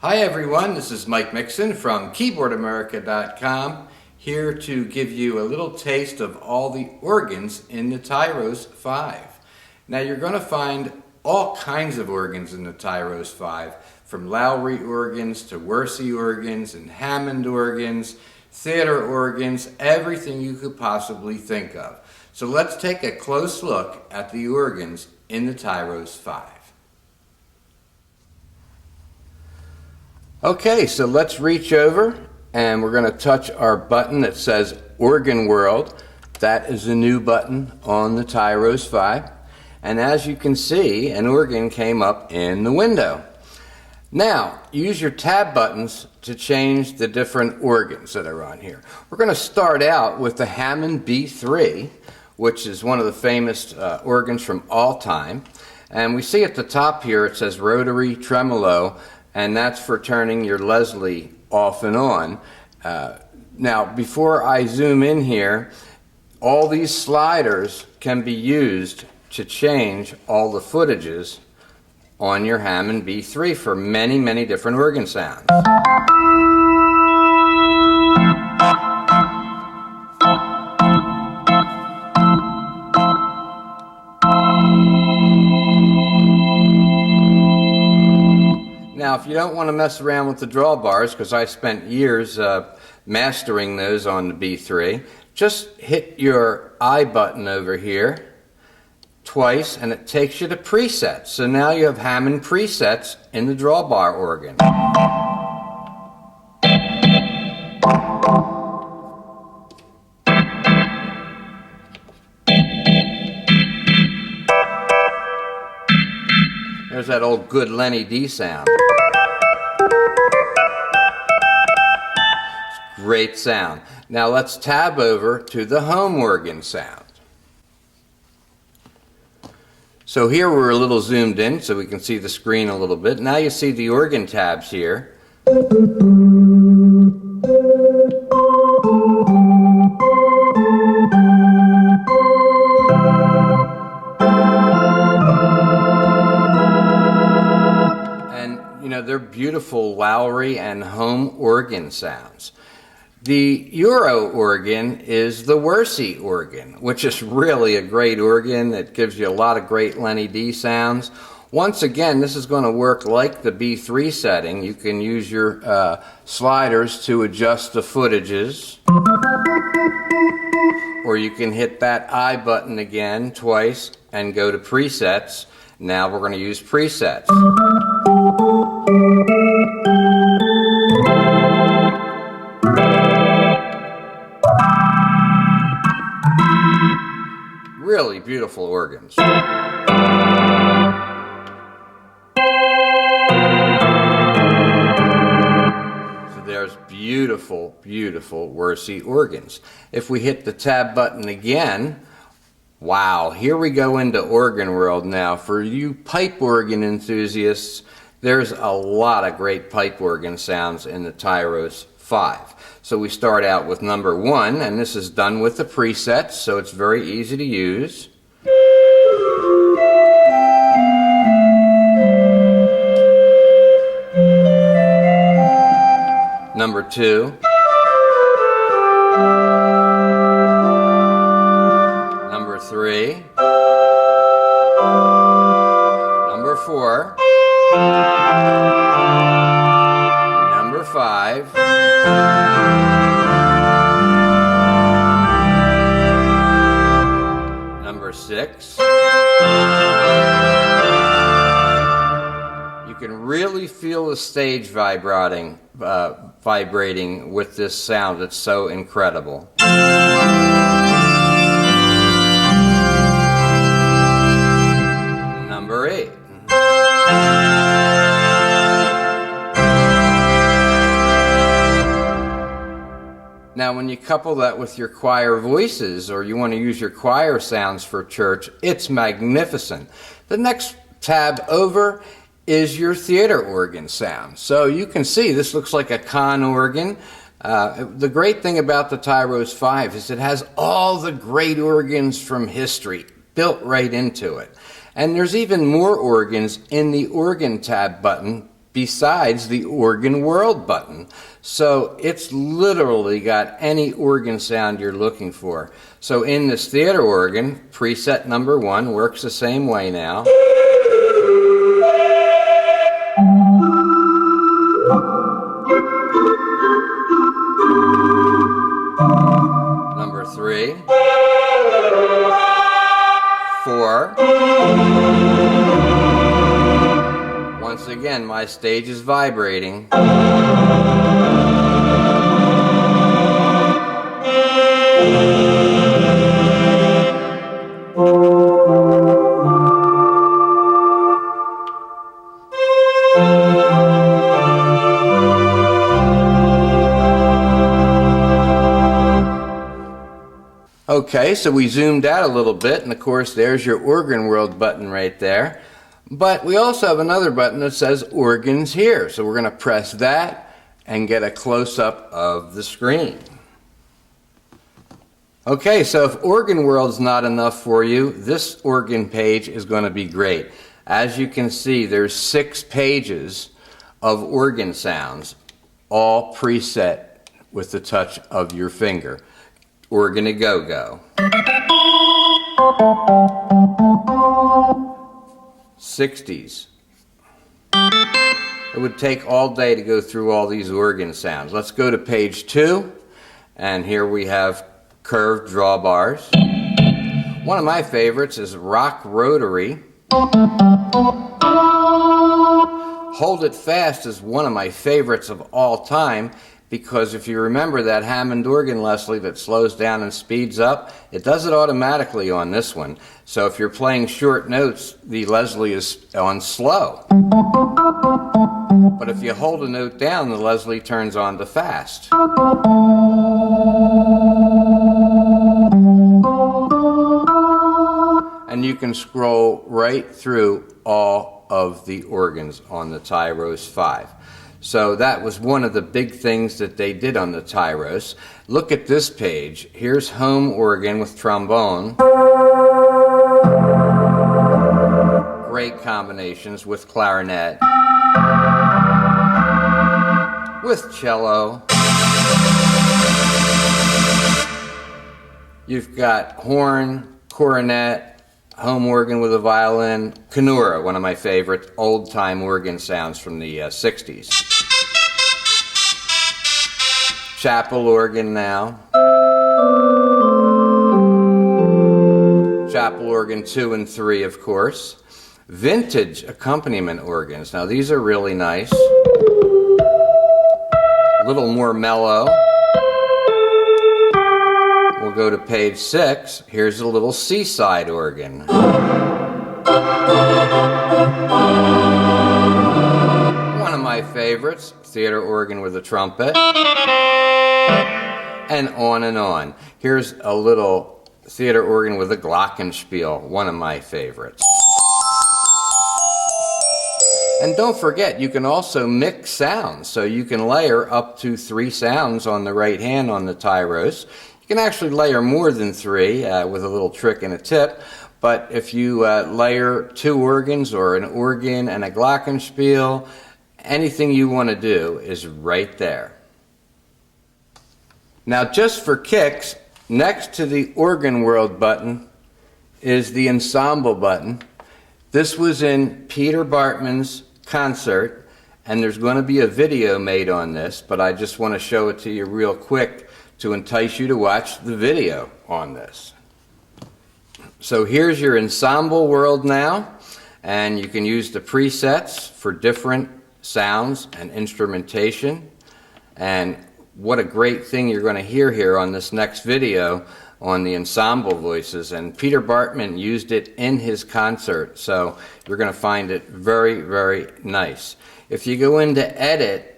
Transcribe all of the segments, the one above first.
Hi everyone, this is Mike Mixon from Keyboardamerica.com, here to give you a little taste of all the organs in the Tyros 5. Now you're going to find all kinds of organs in the Tyros 5, from Lowry organs to Worsey organs and Hammond organs, theater organs, everything you could possibly think of. So let's take a close look at the organs in the Tyros 5. Okay, so let's reach over and we're going to touch our button that says Organ World. That is a new button on the Tyros 5. And as you can see, an organ came up in the window. Now, use your tab buttons to change the different organs that are on here. We're going to start out with the Hammond B3, which is one of the famous organs from all time. And we see at the top here it says rotary tremolo, and that's for turning your Leslie off and on. Now, before I zoom in here, all these sliders can be used to change all the footages on your Hammond B3 for many, many different organ sounds. Now, if you don't want to mess around with the drawbars, because I spent years mastering those on the B3, just hit your I button over here twice and it takes you to presets. So now you have Hammond presets in the drawbar organ. There's that old good Lenny D sound. Great sound. Now let's tab over to the home organ sound. So here we're a little zoomed in so we can see the screen a little bit. Now you see the organ tabs here. And you know, they're beautiful Lowry and home organ sounds. The Euro organ is the Worsey organ, which is really a great organ. It gives you a lot of great Lenny D sounds. Once again, this is going to work like the B3 setting. You can use your sliders to adjust the footages, or you can hit that I button again twice and go to presets. Now we're going to use presets. Really beautiful organs. So there's beautiful, beautiful Worsey organs. If we hit the tab button again, wow, here we go into Organ World now. For you pipe organ enthusiasts, there's a lot of great pipe organ sounds in the Tyros 5. So we start out with number 1, and this is done with the presets, so it's very easy to use. Number 2. Number 3. Number 4. Number 5. Number 6. You can really feel the stage vibrating with this sound. It's so incredible. Number 8. Now when you couple that with your choir voices, or you want to use your choir sounds for church, it's magnificent. The next tab over is your theater organ sound. So you can see this looks like a con organ. The great thing about the Tyros 5 is it has all the great organs from history built right into it. And there's even more organs in the organ tab button besides the Organ World button. So it's literally got any organ sound you're looking for. So in this theater organ, preset number 1 works the same way now. Number 3, 4. Once again, my stage is vibrating. Okay, so we zoomed out a little bit, and of course there's your Organ World button right there. But we also have another button that says Organs Here. So we're going to press that and get a close-up of the screen. Okay, so if Organ World's not enough for you, this organ page is going to be great. As you can see, there's 6 pages of organ sounds, all preset with the touch of your finger. Organ a go-go. 60s. It would take all day to go through all these organ sounds. Let's go to page 2, and here we have curved drawbars. One of my favorites is rock rotary. Hold It Fast is one of my favorites of all time, because if you remember that Hammond organ, Leslie, that slows down and speeds up, it does it automatically on this one. So if you're playing short notes, the Leslie is on slow. But if you hold a note down, the Leslie turns on to fast. And you can scroll right through all of the organs on the Tyros 5. So that was one of the big things that they did on the Tyros. Look at this page. Here's home organ with trombone. Great combinations with clarinet, with cello. You've got horn, cornet, home organ with a violin, canora, one of my favorite old-time organ sounds from the 60s. Chapel organ now. Chapel organ 2 and 3, of course. Vintage accompaniment organs. Now these are really nice. A little more mellow. We'll go to page 6. Here's a little seaside organ. One of my favorites, theater organ with a trumpet. And on and on. Here's a little theater organ with a glockenspiel, one of my favorites. And don't forget, you can also mix sounds, so you can layer up to 3 sounds on the right hand on the Tyros. You can actually layer more than 3 with a little trick and a tip, but if you layer 2 organs or an organ and a glockenspiel, anything you want to do is right there. Now just for kicks, next to the Organ World button is the ensemble button. This was in Peter Bartman's concert, and there's going to be a video made on this, but I just want to show it to you real quick to entice you to watch the video on this. So here's your ensemble world now, and you can use the presets for different sounds and instrumentation. And what a great thing you're going to hear here on this next video on the ensemble voices. And Peter Bartman used it in his concert, so you're going to find it very, very nice. If you go into edit,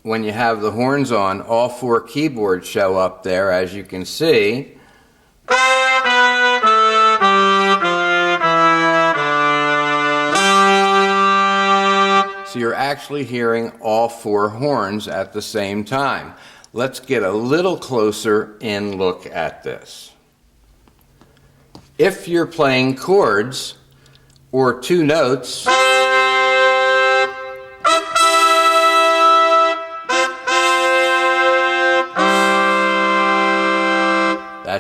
when you have the horns on, all 4 keyboards show up there, as you can see. So you're actually hearing all 4 horns at the same time. Let's get a little closer in look at this. If you're playing chords or 2 notes,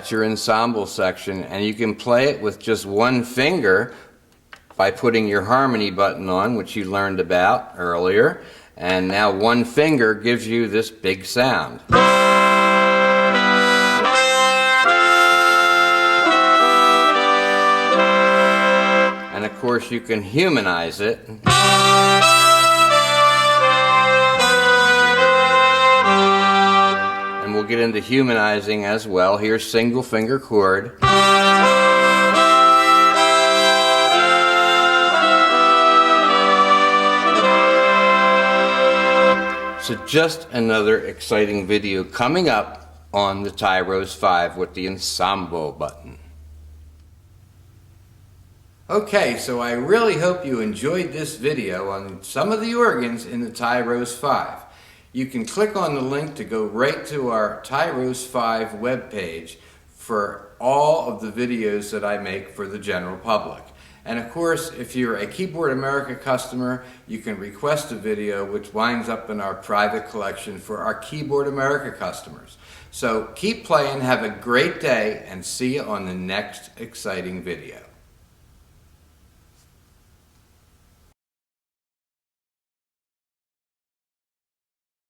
That's your ensemble section, and you can play it with just one finger by putting your harmony button on, which you learned about earlier, and now one finger gives you this big sound. And of course you can humanize it. And we'll get into humanizing as well. Here's single finger chord. So just another exciting video coming up on the Tyros 5 with the ensemble button. Okay, so I really hope you enjoyed this video on some of the organs in the Tyros 5. You can click on the link to go right to our Tyros 5 webpage for all of the videos that I make for the general public. And of course, if you're a Keyboard America customer, you can request a video which winds up in our private collection for our Keyboard America customers. So keep playing, have a great day, and see you on the next exciting video.